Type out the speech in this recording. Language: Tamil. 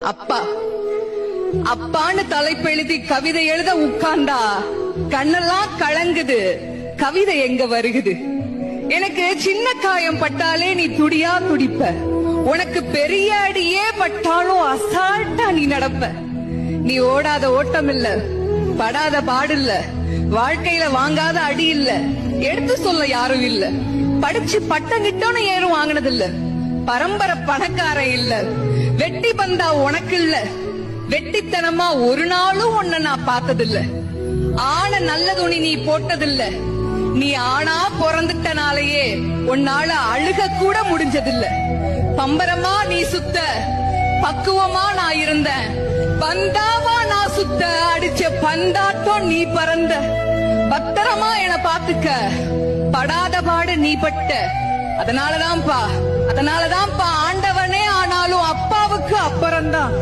அப்பா அப்பான்னு தலைப்பெழுதி கவிதை எழுத உட்கார்ந்தா கண்ணெல்லாம் கலங்குது. கவிதை எங்க வருகுது? எனக்கு சின்ன காயம் பட்டாலே நீ துடியா துடிப்ப. உனக்கு பெரிய அடியே பட்டாலும் அசால்ட்டா நீ நடப்ப. நீ ஓடாத ஓட்டம் இல்ல, படாத பாடு இல்ல, வாழ்க்கையில வாங்காத அடி இல்ல, எடுத்து சொல்ல யாரும் இல்ல. படிச்சு பட்டம் கிட்டோன்னு ஏறும் வாங்கினது இல்ல. பரம்பரை பணக்கார இல்ல. வெட்டி பந்தா உனக்கு இல்ல. வெட்டித்தனமா ஒரு நாளும் உன்ன நான் பார்த்ததில்ல. ஆன நல்ல துணி நீ போட்டதில்ல. நீ ஆனா பிறந்துட்டனாலேயே உன்னால அழுக கூட முடிஞ்சதில்ல. பம்பரமா நீ சுத்த, பக்குவமா நான் இருந்தேன். பந்தாவா நான் சுத்த, அடிச்ச பந்தாட்டம் நீ பறந்த. பத்திரமா என பாத்துக்க, படாத பாடு நீ பட்ட. அதனாலதான்ப்பா ஆண்டவனே ஆனாலும் அப்பாவுக்கு அப்புறம்தான்.